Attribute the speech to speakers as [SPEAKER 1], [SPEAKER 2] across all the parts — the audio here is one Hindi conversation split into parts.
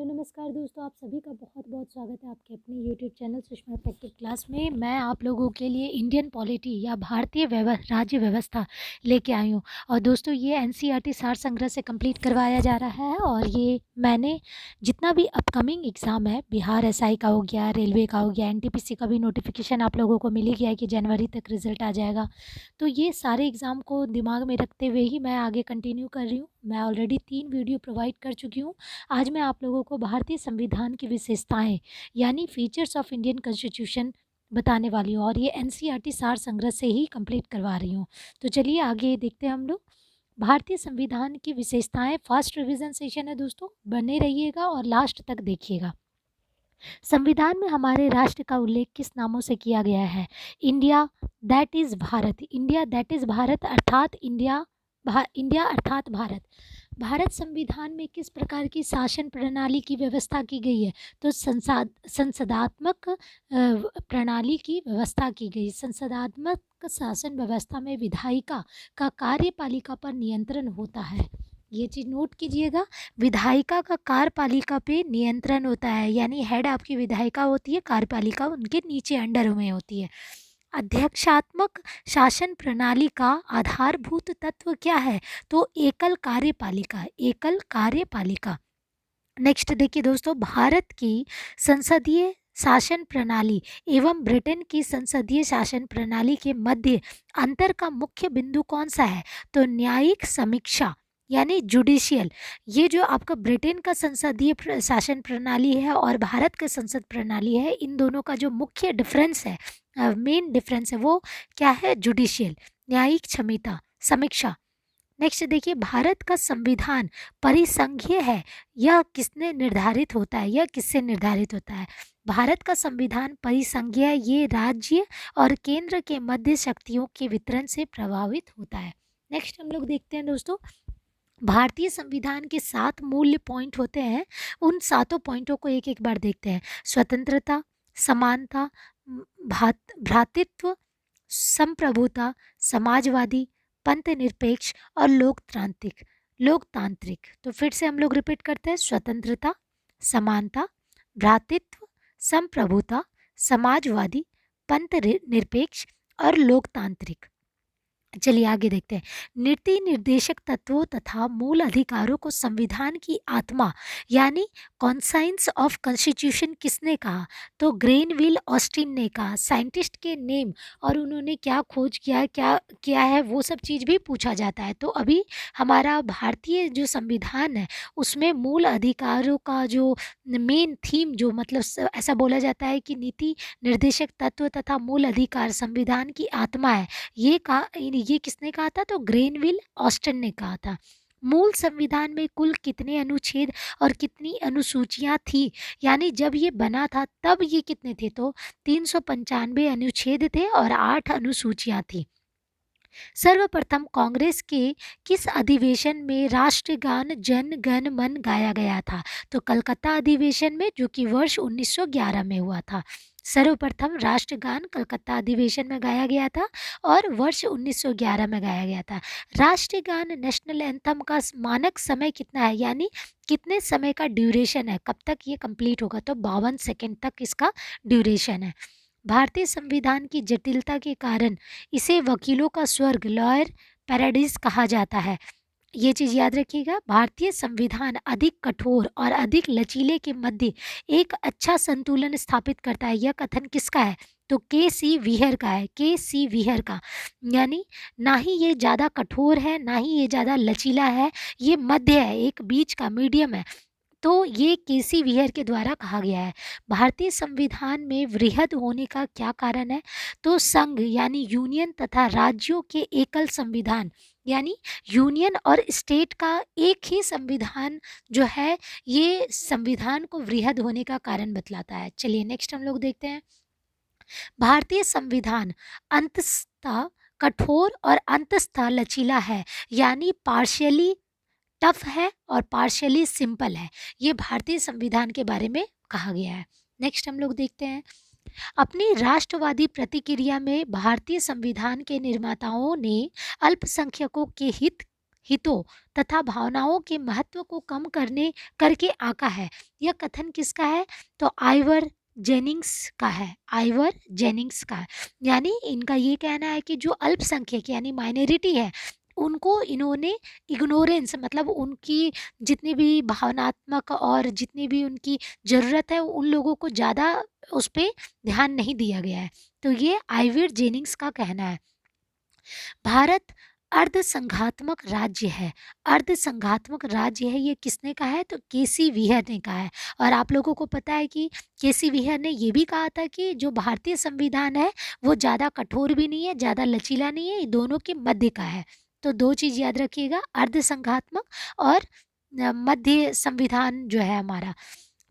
[SPEAKER 1] हेलो नमस्कार दोस्तों, आप सभी का बहुत बहुत स्वागत है आपके अपने YouTube channel Sushma effective class में। मैं आप लोगों के लिए इंडियन पॉलिटी या भारतीय राज्य व्यवस्था लेके आई हूँ। और दोस्तों ये एनसीईआरटी सार संग्रह से कंप्लीट करवाया जा रहा है। और ये मैंने जितना भी अपकमिंग एग्ज़ाम है, बिहार एसआई का हो गया, रेलवे का हो गया, एनटीपीसी का भी नोटिफिकेशन आप लोगों को मिल ही गया है कि जनवरी तक रिजल्ट आ जाएगा। तो ये सारे एग्ज़ाम को दिमाग में रखते हुए ही मैं आगे कंटिन्यू कर रही हूँ। मैं ऑलरेडी 3 वीडियो प्रोवाइड कर चुकी हूँ। आज मैं आप लोगों को भारतीय संविधान की विशेषताएं यानी फीचर्स ऑफ इंडियन कॉन्स्टिट्यूशन बताने वाली हूँ। और ये एनसीईआरटी सार संग्रह से ही कंप्लीट करवा रही हूँ। तो चलिए आगे देखते हैं हम लोग। भारतीय संविधान की विशेषताएं फर्स्ट रिवीजन सेशन है दोस्तों, बने रहिएगा और लास्ट तक देखिएगा। संविधान में हमारे राष्ट्र का उल्लेख किस नामों से किया गया है? India that is Bharat. India that is Bharat अर्थात इंडिया अर्थात भारत। भारत संविधान में किस प्रकार की शासन प्रणाली की व्यवस्था की गई है? तो संसदात्मक प्रणाली की व्यवस्था की गई। संसदात्मक शासन व्यवस्था में विधायिका का कार्यपालिका पर नियंत्रण होता है। ये चीज़ नोट कीजिएगा, विधायिका का कार्यपालिका पे नियंत्रण होता है, यानी हेड आपकी विधायिका होती है, कार्यपालिका उनके नीचे अंडर में होती है। अध्यक्षात्मक शासन प्रणाली का आधारभूत तत्व क्या है? तो एकल कार्यपालिका, एकल कार्यपालिका। नेक्स्ट देखिए दोस्तों, भारत की संसदीय शासन प्रणाली एवं ब्रिटेन की संसदीय शासन प्रणाली के मध्य अंतर का मुख्य बिंदु कौन सा है? तो न्यायिक समीक्षा यानी जुडिशियल। ये जो आपका ब्रिटेन का संसदीय शासन प्रणाली है और भारत का संसद प्रणाली है, इन दोनों का जो मुख्य डिफरेंस है, मेन डिफरेंस है, वो क्या है? जुडिशियल, न्यायिक समीक्षा। नेक्स्ट देखिए, भारत का संविधान परिसंघीय है, यह किसने निर्धारित होता है? यह किससे निर्धारित होता है? भारत का संविधान परिसंघीय है, ये राज्य और केंद्र के मध्य शक्तियों के वितरण से प्रभावित होता है। नेक्स्ट हम लोग देखते हैं दोस्तों, भारतीय संविधान के 7 मूल्य पॉइंट होते हैं। उन 7 पॉइंटों को एक एक बार देखते हैं। स्वतंत्रता, समानता, भ्रातृत्व, संप्रभुता, समाजवादी, पंथ निरपेक्ष और लोकतांत्रिक। तो फिर से हम लोग रिपीट करते हैं। स्वतंत्रता, समानता, भ्रातृत्व, संप्रभुता, समाजवादी, पंथ निरपेक्ष और लोकतांत्रिक। चलिए आगे देखते हैं। नीति निर्देशक तत्वों तथा मूल अधिकारों को संविधान की आत्मा यानी कॉन्साइंस ऑफ कॉन्स्टिट्यूशन किसने कहा? तो ग्रेनविल ऑस्टिन ने कहा। साइंटिस्ट के नेम और उन्होंने क्या खोज किया है, क्या किया है, वो सब चीज़ भी पूछा जाता है। तो अभी हमारा भारतीय जो संविधान है उसमें मूल अधिकारों का जो मेन थीम, जो मतलब ऐसा बोला जाता है कि नीति निर्देशक तत्व तथा मूल अधिकार संविधान की आत्मा है, ये किसने कहा था? तो ग्रेनविल ऑस्टन ने कहा था। मूल संविधान में कुल कितने अनुच्छेद और कितनी अनुसूचियां थी? यानी जब ये बना था तब ये कितने थे? तो 395 अनुच्छेद थे और 8 अनुसूचियां थी। सर्वप्रथम कांग्रेस के किस अधिवेशन में राष्ट्रगान जन गण मन गाया गया था? तो कलकत्ता अधिवेशन में, जो कि वर्ष 1911 में हुआ था। सर्वप्रथम राष्ट्रगान कलकत्ता अधिवेशन में गाया गया था और वर्ष 1911 में गाया गया था। राष्ट्रगान नेशनल एंथम का मानक समय कितना है, यानी कितने समय का ड्यूरेशन है, कब तक ये कंप्लीट होगा? तो 52 सेकेंड तक इसका ड्यूरेशन है। भारतीय संविधान की जटिलता के कारण इसे वकीलों का स्वर्ग, लॉयर पैराडाइज कहा जाता है। ये चीज़ याद रखिएगा। भारतीय संविधान अधिक कठोर और अधिक लचीले के मध्य एक अच्छा संतुलन स्थापित करता है। यह कथन किसका है? तो के.सी. व्हीयर का है, के.सी. व्हीयर का। यानी ना ही ये ज़्यादा कठोर है, ना ही ये ज़्यादा लचीला है, ये मध्य है, एक बीच का मीडियम है। तो ये के.सी. व्हीयर के द्वारा कहा गया है। भारतीय संविधान में वृहद होने का क्या कारण है? तो संघ यानी यूनियन तथा राज्यों के एकल संविधान, यानी यूनियन और स्टेट का एक ही संविधान जो है, ये संविधान को वृहद होने का कारण बतलाता है। चलिए नेक्स्ट हम लोग देखते हैं। भारतीय संविधान अंततः कठोर और अंततः लचीला है, यानी पार्शियली टफ है और पार्शियली सिंपल है। ये भारतीय संविधान के बारे में कहा गया है। नेक्स्ट हम लोग देखते हैं। अपनी राष्ट्रवादी प्रतिक्रिया में भारतीय संविधान के निर्माताओं ने अल्पसंख्यकों के हित हितों तथा भावनाओं के महत्व को कम करने करके आका है। यह कथन किसका है? तो आइवर जेनिंग्स का है, आइवर जेनिंग्स का है। यानी इनका ये कहना है कि जो अल्पसंख्यक यानी माइनॉरिटी है, उनको इन्होंने इग्नोरेंस मतलब उनकी जितनी भी भावनात्मक और जितनी भी उनकी ज़रूरत है, उन लोगों को ज़्यादा उस पे ध्यान नहीं दिया गया है। तो ये आइवर जेनिंग्स का कहना है। भारत अर्धसंघात्मक राज्य है। अर्धसंघात्मक राज्य है, ये किसने कहा है? तो केसी विहर ने कहा है। और आप लोगों को पता है कि केसी विहर ने ये भी कहा था कि जो भारतीय संविधान है वो ज़्यादा कठोर भी नहीं है, ज़्यादा लचीला नहीं है, ये दोनों के मध्य का है। तो दो चीज़ याद रखिएगा, अर्धसंघात्मक और मध्य संविधान जो है हमारा।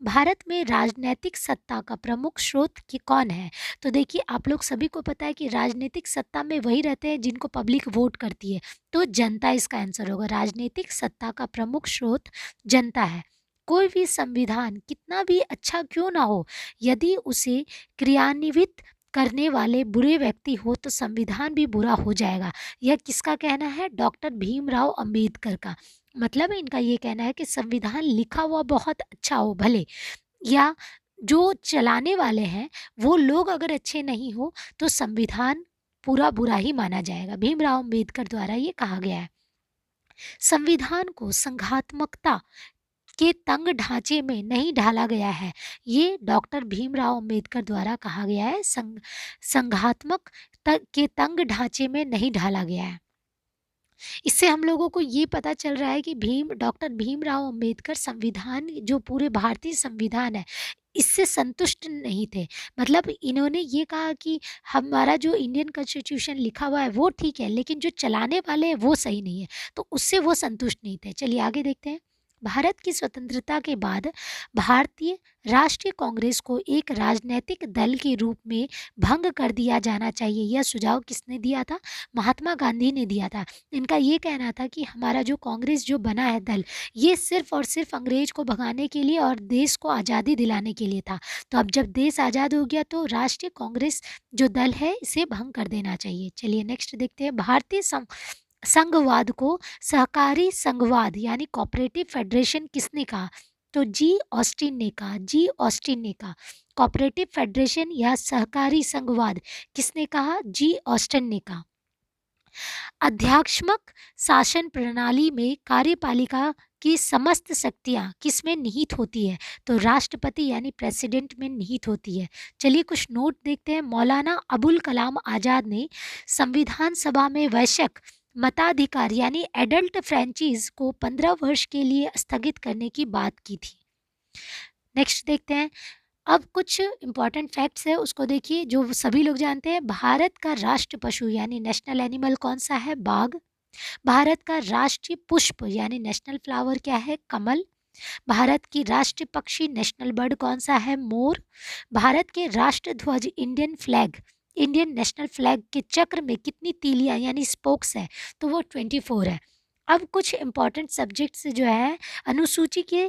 [SPEAKER 1] भारत में राजनैतिक सत्ता का प्रमुख स्रोत कौन है? तो देखिए, आप लोग सभी को पता है कि राजनीतिक सत्ता में वही रहते हैं जिनको पब्लिक वोट करती है, तो जनता इसका आंसर होगा। राजनीतिक सत्ता का प्रमुख स्रोत जनता है। कोई भी संविधान कितना भी अच्छा क्यों ना हो, यदि उसे क्रियान्वित करने वाले बुरे व्यक्ति हो तो संविधान भी बुरा हो जाएगा। यह किसका कहना है? डॉक्टर भीमराव अंबेडकर का। मतलब इनका ये कहना है कि संविधान लिखा हुआ बहुत अच्छा हो भले, या जो चलाने वाले हैं वो लोग अगर अच्छे नहीं हो तो संविधान पूरा बुरा ही माना जाएगा। भीमराव अंबेडकर द्वारा ये कहा गया है। संविधान को संघात्मकता के तंग ढांचे में नहीं ढाला गया है, ये डॉक्टर भीमराव अंबेडकर द्वारा कहा गया है। संघात्मक के तंग ढांचे में नहीं ढाला गया है। इससे हम लोगों को ये पता चल रहा है कि डॉक्टर भीमराव अंबेडकर संविधान जो पूरे भारतीय संविधान है इससे संतुष्ट नहीं थे। मतलब इन्होंने ये कहा कि हमारा जो इंडियन कॉन्स्टिट्यूशन लिखा हुआ है वो ठीक है, लेकिन जो चलाने वाले हैं वो सही नहीं है, तो उससे वो संतुष्ट नहीं थे। चलिए आगे देखते हैं। भारत की स्वतंत्रता के बाद भारतीय राष्ट्रीय कांग्रेस को एक राजनीतिक दल के रूप में भंग कर दिया जाना चाहिए। यह सुझाव किसने दिया था? महात्मा गांधी ने दिया था। इनका ये कहना था कि हमारा जो कांग्रेस जो बना है दल, ये सिर्फ और सिर्फ अंग्रेज को भगाने के लिए और देश को आज़ादी दिलाने के लिए था। तो अब जब देश आज़ाद हो गया तो राष्ट्रीय कांग्रेस जो दल है इसे भंग कर देना चाहिए। चलिए नेक्स्ट देखते हैं। भारतीय संघवाद को सहकारी संघवाद यानी कोऑपरेटिव फेडरेशन किसने कहा? तो जी ऑस्टिन ने कहा। जी ऑस्टिन ने कहा। कोऑपरेटिव फेडरेशन या सहकारी संघवाद किसने कहा? जी ऑस्टिन ने कहा। अध्यात्मक शासन प्रणाली में कार्यपालिका की समस्त शक्तियाँ किसमें निहित होती है? तो राष्ट्रपति यानी प्रेसिडेंट में निहित होती है। चलिए कुछ नोट देखते हैं। मौलाना अबुल कलाम आज़ाद ने संविधान सभा में वयस्क मताधिकार यानी एडल्ट फ्रेंचाइज को 15 वर्ष के लिए स्थगित करने की बात की थी। नेक्स्ट देखते हैं। अब कुछ इम्पॉर्टेंट फैक्ट्स है उसको देखिए जो सभी लोग जानते हैं। भारत का राष्ट्र पशु यानी नेशनल एनिमल कौन सा है? बाघ। भारत का राष्ट्रीय पुष्प यानी नेशनल फ्लावर क्या है? कमल। भारत की राष्ट्रीय पक्षी नेशनल बर्ड कौन सा है? मोर। भारत के राष्ट्र ध्वज Indian flag Indian national flag के चक्र में कितनी तीलियां यानी स्पोक्स है? तो वो 24 है। अब कुछ इम्पॉर्टेंट सब्जेक्ट्स जो है अनुसूची के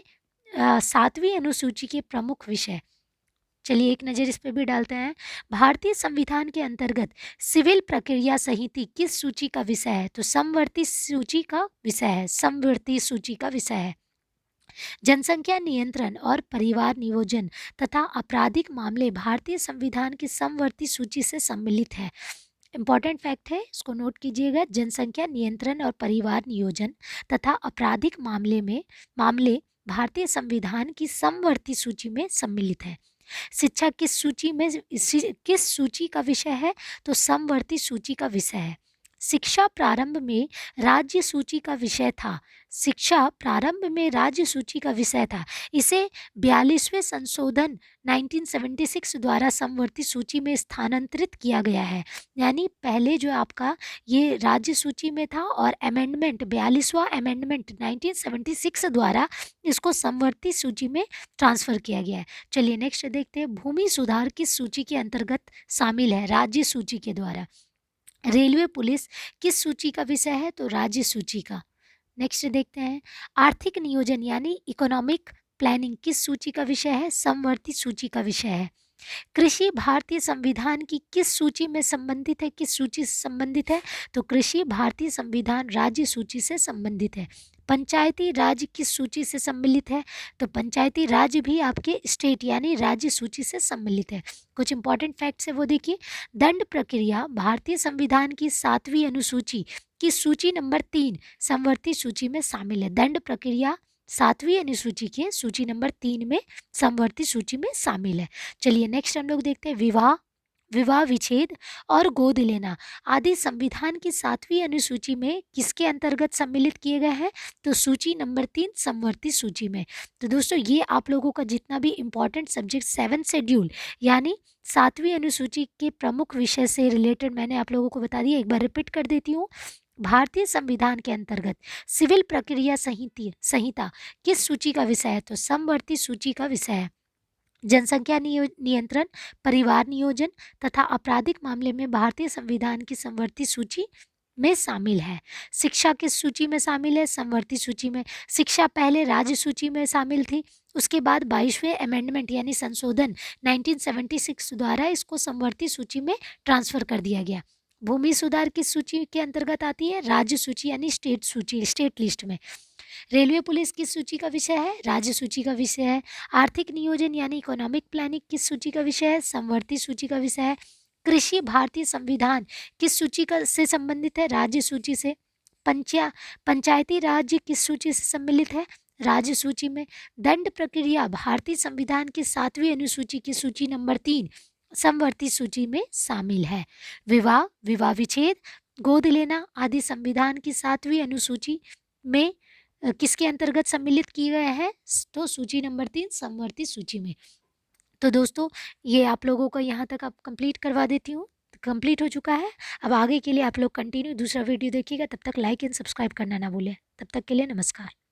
[SPEAKER 1] 7वीं अनुसूची के प्रमुख विषय। चलिए एक नज़र इस पे भी डालते हैं। भारतीय संविधान के अंतर्गत सिविल प्रक्रिया संहिता किस सूची का विषय है? तो समवर्ती सूची का विषय है। समवर्ती सूची का विषय है। जनसंख्या नियंत्रण और परिवार नियोजन तथा आपराधिक मामले भारतीय संविधान की समवर्ती सूची से सम्मिलित है। इंपॉर्टेंट फैक्ट है, इसको नोट कीजिएगा। जनसंख्या नियंत्रण और परिवार नियोजन तथा आपराधिक मामले भारतीय संविधान की समवर्ती सूची में सम्मिलित है। शिक्षा किस सूची का विषय है? तो समवर्ती सूची का विषय है। शिक्षा प्रारंभ में राज्य सूची का विषय था। शिक्षा प्रारंभ में राज्य सूची का विषय था। इसे 42वें संशोधन 1976 द्वारा समवर्ती सूची में स्थानांतरित किया गया है। यानी पहले जो आपका ये राज्य सूची में था और अमेंडमेंट 42वां अमेंडमेंट 1976 द्वारा इसको समवर्ती सूची में ट्रांसफ़र किया गया है। चलिए नेक्स्ट देखते हैं। भूमि सुधार किस सूची के अंतर्गत शामिल है? राज्य सूची के द्वारा। रेलवे पुलिस किस सूची का विषय है? तो राज्य सूची का। नेक्स्ट देखते हैं। आर्थिक नियोजन यानी इकोनॉमिक प्लानिंग किस सूची का विषय है? समवर्ती सूची का विषय है। कृषि भारतीय संविधान की किस सूची में संबंधित है, किस सूची से संबंधित है? तो कृषि भारतीय संविधान राज्य सूची से संबंधित है। पंचायती राज किस सूची से सम्मिलित है? तो पंचायती राज भी आपके स्टेट यानी राज्य सूची से सम्मिलित है। कुछ इंपॉर्टेंट फैक्ट्स है वो देखिए। दंड प्रक्रिया भारतीय संविधान की 7वीं अनुसूची की सूची नंबर 3 समवर्ती सूची में शामिल है। दंड प्रक्रिया 7वीं अनुसूची के सूची नंबर 3 में समवर्ती सूची में शामिल है। चलिए नेक्स्ट हम लोग देखते हैं विवाह, विवाह विच्छेद और गोद लेना आदि संविधान की 7वीं अनुसूची में किसके अंतर्गत सम्मिलित किए गए हैं? तो सूची नंबर 3 समवर्ती सूची में। तो दोस्तों ये आप लोगों का जितना भी इम्पोर्टेंट सब्जेक्ट 7 शेड्यूल यानी 7वीं अनुसूची के प्रमुख विषय से रिलेटेड मैंने आप लोगों को बता दिया। एक बार रिपीट कर देती हूँ। भारतीय संविधान के अंतर्गत सिविल प्रक्रिया संहिता किस सूची का विषय है? तो समवर्ती सूची का विषय है। जनसंख्या नियंत्रण, परिवार नियोजन तथा आपराधिक मामले में भारतीय संविधान की समवर्ती सूची में शामिल है। शिक्षा किस सूची में शामिल है? समवर्ती सूची में। शिक्षा पहले राज्य सूची में शामिल थी, उसके बाद 22वें अमेंडमेंट यानी संशोधन 1976 द्वारा इसको समवर्ती सूची में ट्रांसफर कर दिया गया। भूमि सुधार किस सूची के अंतर्गत आती है? राज्य सूची यानी स्टेट सूची, स्टेट लिस्ट में। रेलवे पुलिस किस सूची का विषय है? राज्य सूची का विषय है। आर्थिक नियोजन यानी इकोनॉमिक प्लानिंग किस सूची का विषय है? समवर्ती सूची का विषय है। कृषि भारतीय संविधान किस सूची का से संबंधित है? राज्य सूची से। पंचायती राज्य किस सूची से सम्मिलित है? राज्य सूची में। दंड प्रक्रिया भारतीय संविधान की 7वीं अनुसूची की सूची नंबर 3 समवर्ती सूची में शामिल है। विवाह, विवाह विच्छेद, गोद लेना आदि संविधान की 7वीं अनुसूची में किसके अंतर्गत सम्मिलित किए गए हैं? तो सूची नंबर 3 समवर्ती सूची में। तो दोस्तों ये आप लोगों को यहाँ तक आप कंप्लीट करवा देती हूँ। कंप्लीट हो चुका है। अब आगे के लिए आप लोग कंटिन्यू दूसरा वीडियो देखिएगा। तब तक लाइक एंड सब्सक्राइब करना ना भूलें। तब तक के लिए नमस्कार।